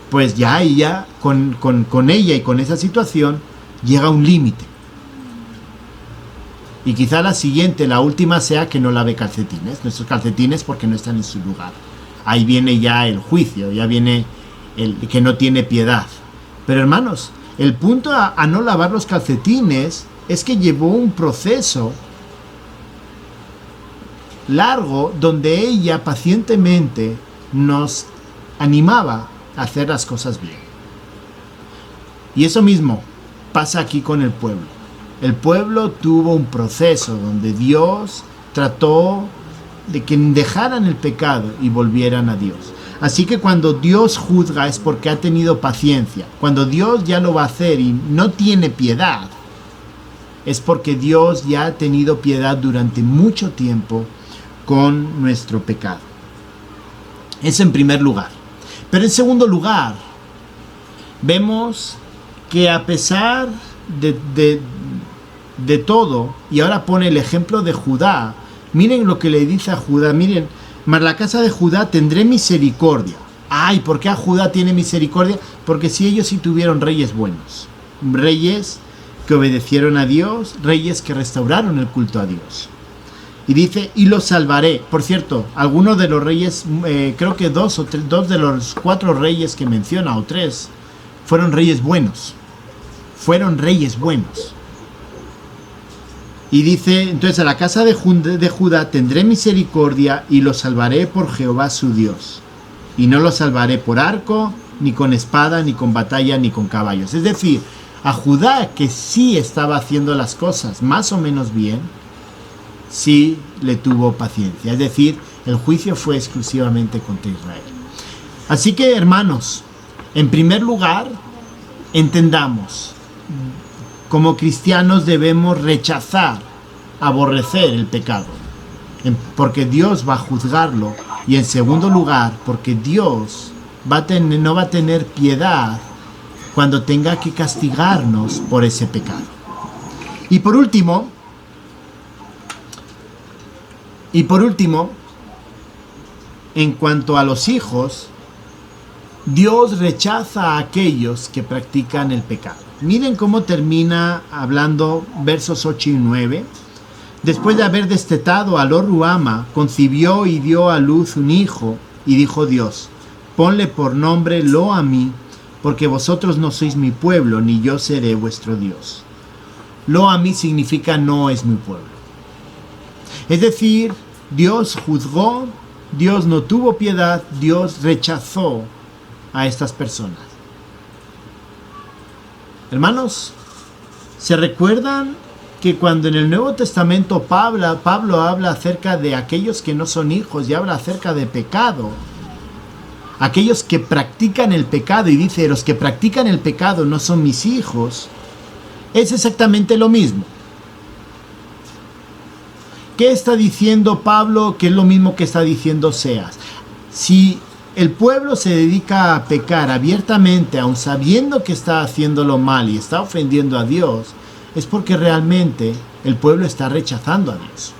pues ya ella, con ella y con esa situación, llega un límite. Y quizá la siguiente, la última, sea que no lave calcetines, nuestros calcetines, porque no están en su lugar. Ahí viene ya el juicio, ya viene el que no tiene piedad. Pero hermanos, el punto a no lavar los calcetines es que llevó un proceso largo donde ella pacientemente nos animaba a hacer las cosas bien. Y eso mismo pasa aquí con el pueblo. El pueblo tuvo un proceso donde Dios trató de que dejaran el pecado y volvieran a Dios. Así que cuando Dios juzga es porque ha tenido paciencia. Cuando Dios ya lo va a hacer y no tiene piedad, es porque Dios ya ha tenido piedad durante mucho tiempo con nuestro pecado. Eso en primer lugar. Pero en segundo lugar, vemos que a pesar de todo, y ahora pone el ejemplo de Judá, miren lo que le dice a Judá, miren, mas la casa de Judá tendré misericordia. Ay, ¿por qué a Judá tiene misericordia? Porque si ellos sí tuvieron reyes buenos, reyes que obedecieron a Dios, reyes que restauraron el culto a Dios. Y dice, y los salvaré. Por cierto, algunos de los reyes, creo que dos de los 4 reyes que menciona, o 3, fueron reyes buenos. Fueron reyes buenos. Y dice, entonces a la casa de Judá tendré misericordia y los salvaré por Jehová su Dios. Y no los salvaré por arco, ni con espada, ni con batalla, ni con caballos. Es decir, a Judá, que sí estaba haciendo las cosas más o menos bien, sí le tuvo paciencia. Es decir, el juicio fue exclusivamente contra Israel. Así que, hermanos, en primer lugar, entendamos, como cristianos debemos rechazar, aborrecer el pecado, porque Dios va a juzgarlo. Y en segundo lugar, porque Dios no va a tener piedad cuando tenga que castigarnos por ese pecado. Y por último, en cuanto a los hijos, Dios rechaza a aquellos que practican el pecado. Miren cómo termina hablando versos 8 y 9. Después de haber destetado a Lo-Ruhama, concibió y dio a luz un hijo, y dijo Dios, ponle por nombre Lo-Ammi, porque vosotros no sois mi pueblo, ni yo seré vuestro Dios. Lo-Ammi significa no es mi pueblo. Es decir, Dios juzgó, Dios no tuvo piedad, Dios rechazó a estas personas. Hermanos, ¿se recuerdan que cuando en el Nuevo Testamento Pablo habla acerca de aquellos que no son hijos y habla acerca de pecado? Aquellos que practican el pecado, y dice, los que practican el pecado no son mis hijos, es exactamente lo mismo. ¿Qué está diciendo Pablo? Que es lo mismo que está diciendo Oseas. Si el pueblo se dedica a pecar abiertamente, aun sabiendo que está haciéndolo mal y está ofendiendo a Dios, es porque realmente el pueblo está rechazando a Dios.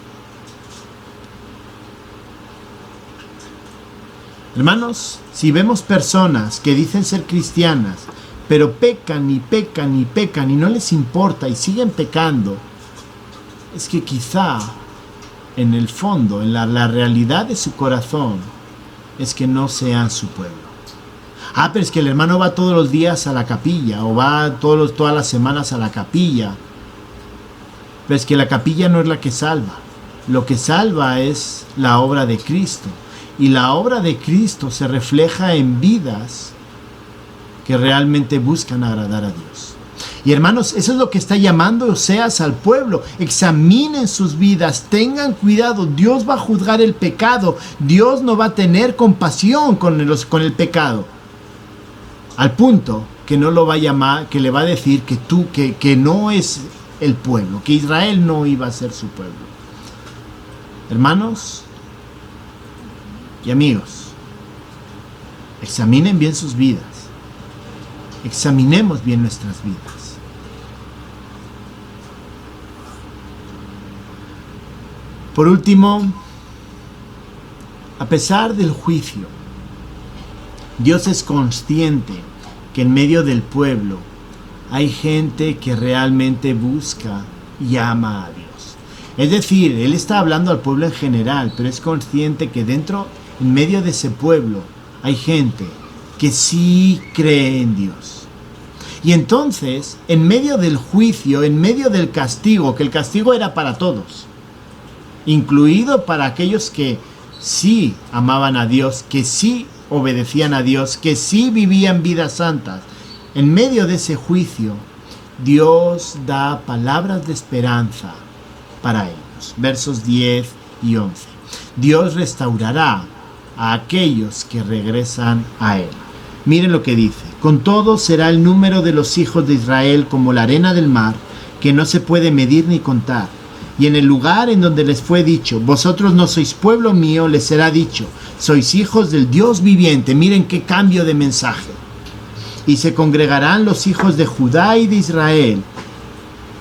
Hermanos, si vemos personas que dicen ser cristianas, pero pecan y pecan y pecan y no les importa y siguen pecando, es que quizá en el fondo, en la realidad de su corazón, es que no sean su pueblo. Pero es que el hermano va todos los días a la capilla, o va todas las semanas a la capilla. Pero es que la capilla no es la que salva. Lo que salva es la obra de Cristo. Y la obra de Cristo se refleja en vidas que realmente buscan agradar a Dios. Y hermanos, eso es lo que está llamando Oseas al pueblo. Examinen sus vidas, tengan cuidado. Dios va a juzgar el pecado. Dios no va a tener compasión con el pecado. Al punto que no lo va a llamar, que le va a decir que no es el pueblo, que Israel no iba a ser su pueblo. Hermanos y amigos, examinen bien sus vidas. Examinemos bien nuestras vidas. Por último, a pesar del juicio, Dios es consciente que en medio del pueblo hay gente que realmente busca y ama a Dios. Es decir, Él está hablando al pueblo en general, pero es consciente que en medio de ese pueblo, hay gente que sí cree en Dios. Y entonces, en medio del juicio, en medio del castigo, que el castigo era para todos, incluido para aquellos que sí amaban a Dios, que sí obedecían a Dios, que sí vivían vidas santas, en medio de ese juicio, Dios da palabras de esperanza para ellos. Versos 10 y 11. Dios restaurará a aquellos que regresan a Él. Miren lo que dice. Con todo será el número de los hijos de Israel como la arena del mar, que no se puede medir ni contar. Y en el lugar en donde les fue dicho, vosotros no sois pueblo mío, les será dicho, sois hijos del Dios viviente. Miren qué cambio de mensaje. Y se congregarán los hijos de Judá y de Israel,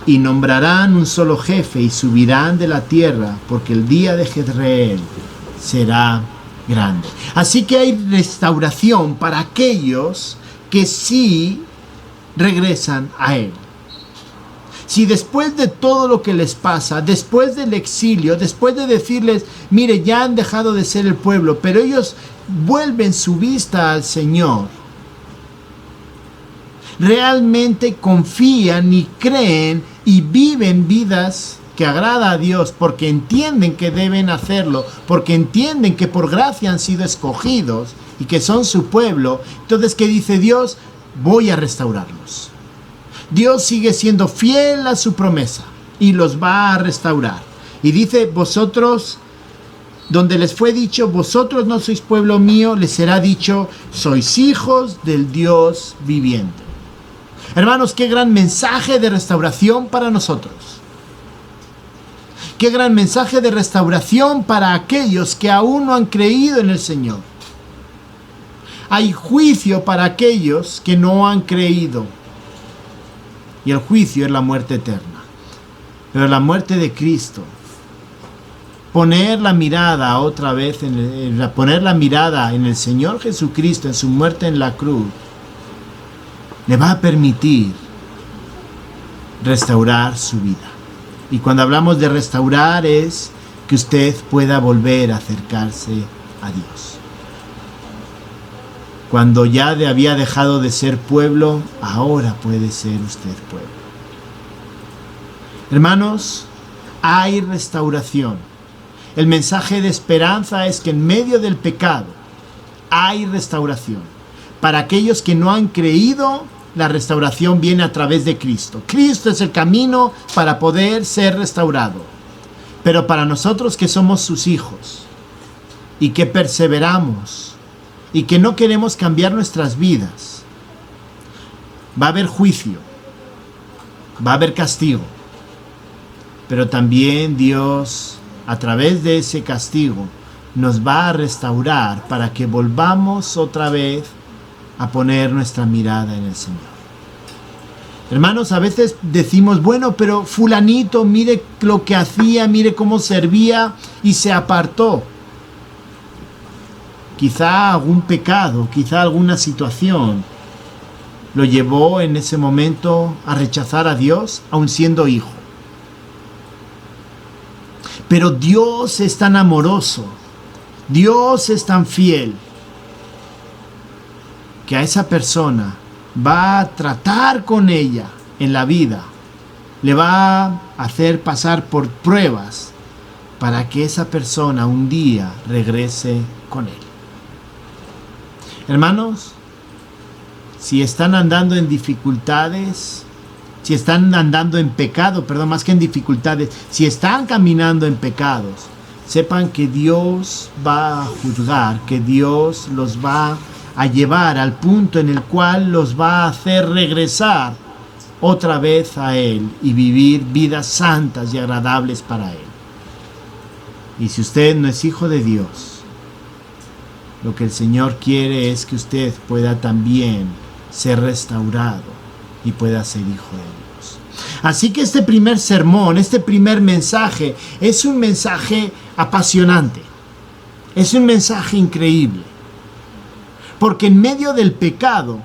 y nombrarán un solo jefe, y subirán de la tierra, porque el día de Jezreel será grande. Así que hay restauración para aquellos que sí regresan a Él. Si después de todo lo que les pasa, después del exilio, después de decirles, mire, ya han dejado de ser el pueblo, pero ellos vuelven su vista al Señor, realmente confían y creen y viven vidas que agrada a Dios porque entienden que deben hacerlo, porque entienden que por gracia han sido escogidos y que son su pueblo, entonces ¿qué dice Dios? Voy a restaurarlos. Dios sigue siendo fiel a su promesa y los va a restaurar. Y dice, vosotros, donde les fue dicho, vosotros no sois pueblo mío, les será dicho, sois hijos del Dios viviente. Hermanos, qué gran mensaje de restauración para nosotros. Qué gran mensaje de restauración para aquellos que aún no han creído en el Señor. Hay juicio para aquellos que no han creído. Y el juicio es la muerte eterna. Pero la muerte de Cristo, poner la mirada otra vez, poner la mirada en el Señor Jesucristo, en su muerte en la cruz, le va a permitir restaurar su vida. Y cuando hablamos de restaurar es que usted pueda volver a acercarse a Dios. Cuando ya había dejado de ser pueblo, ahora puede ser usted pueblo. Hermanos, hay restauración. El mensaje de esperanza es que en medio del pecado hay restauración. Para aquellos que no han creído, la restauración viene a través de Cristo. Cristo es el camino para poder ser restaurado. Pero para nosotros que somos sus hijos y que perseveramos y que no queremos cambiar nuestras vidas, va a haber juicio, va a haber castigo. Pero también Dios, a través de ese castigo, nos va a restaurar para que volvamos otra vez a poner nuestra mirada en el Señor. Hermanos, a veces decimos, bueno, pero fulanito, mire lo que hacía, mire cómo servía y se apartó. Quizá algún pecado, quizá alguna situación lo llevó en ese momento a rechazar a Dios, aun siendo hijo. Pero Dios es tan amoroso, Dios es tan fiel, que a esa persona va a tratar con ella en la vida, le va a hacer pasar por pruebas para que esa persona un día regrese con él. Hermanos, si están andando en dificultades, si están andando en pecado, más que en dificultades, si están caminando en pecados, sepan que Dios va a juzgar, que Dios los va a llevar al punto en el cual los va a hacer regresar otra vez a Él y vivir vidas santas y agradables para Él. Y si usted no es hijo de Dios, lo que el Señor quiere es que usted pueda también ser restaurado y pueda ser hijo de Dios. Así que este primer sermón, este primer mensaje, es un mensaje apasionante. Es un mensaje increíble. Porque en medio del pecado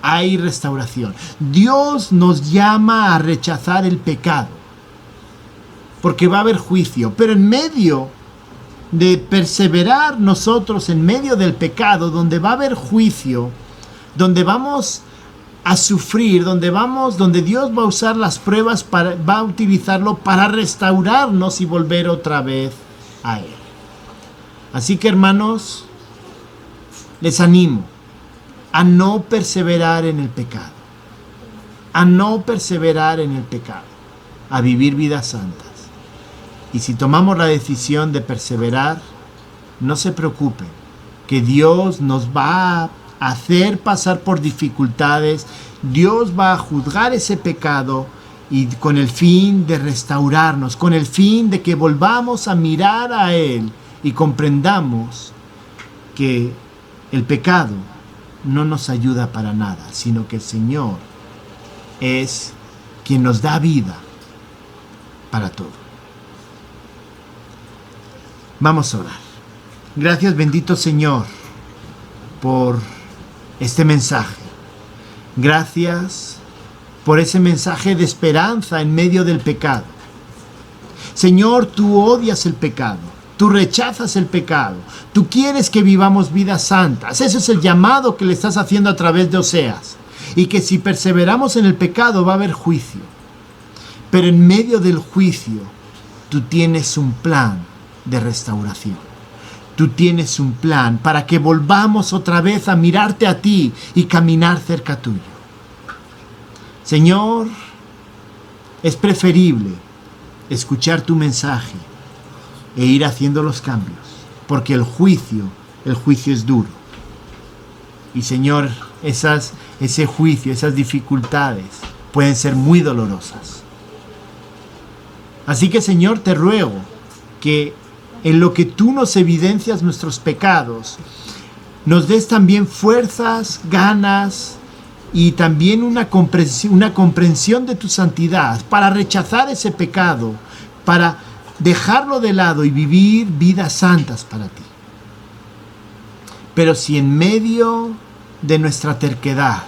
hay restauración. Dios nos llama a rechazar el pecado, porque va a haber juicio. Pero en medio de perseverar nosotros en medio del pecado, donde va a haber juicio, donde vamos a sufrir, donde Dios va a usar las pruebas, va a utilizarlo para restaurarnos y volver otra vez a Él. Así que, hermanos, les animo a no perseverar en el pecado, a vivir vidas santas. Y si tomamos la decisión de perseverar, no se preocupen, que Dios nos va a hacer pasar por dificultades, Dios va a juzgar ese pecado y con el fin de restaurarnos, con el fin de que volvamos a mirar a Él y comprendamos que el pecado no nos ayuda para nada, sino que el Señor es quien nos da vida para todo. Vamos a orar. Gracias, bendito Señor, por este mensaje. Gracias por ese mensaje de esperanza en medio del pecado. Señor, tú odias el pecado, tú rechazas el pecado, tú quieres que vivamos vidas santas. Ese es el llamado que le estás haciendo a través de Oseas. Y que si perseveramos en el pecado va a haber juicio. Pero en medio del juicio, tú tienes un plan de restauración. Tú tienes un plan para que volvamos otra vez a mirarte a ti y caminar cerca tuyo. Señor, es preferible escuchar tu mensaje e ir haciendo los cambios, porque el juicio es duro. Y Señor, ese juicio, esas dificultades pueden ser muy dolorosas. Así que, Señor, te ruego que en lo que tú nos evidencias nuestros pecados, nos des también fuerzas, ganas y también una comprensión de tu santidad para rechazar ese pecado, para dejarlo de lado y vivir vidas santas para ti. Pero si en medio de nuestra terquedad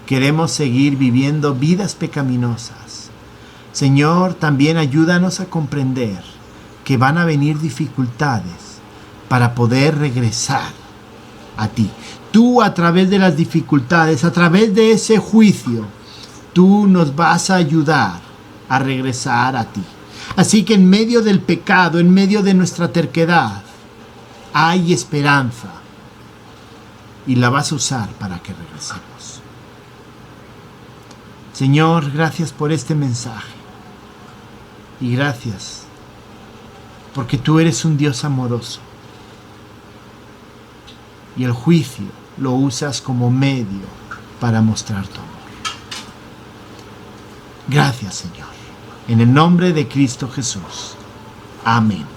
queremos seguir viviendo vidas pecaminosas, Señor, también ayúdanos a comprender que van a venir dificultades para poder regresar a ti. Tú, a través de las dificultades, a través de ese juicio, tú nos vas a ayudar a regresar a ti. Así que en medio del pecado, en medio de nuestra terquedad, hay esperanza y la vas a usar para que regresemos. Señor, gracias por este mensaje y gracias porque tú eres un Dios amoroso y el juicio lo usas como medio para mostrar tu amor. Gracias, Señor. En el nombre de Cristo Jesús. Amén.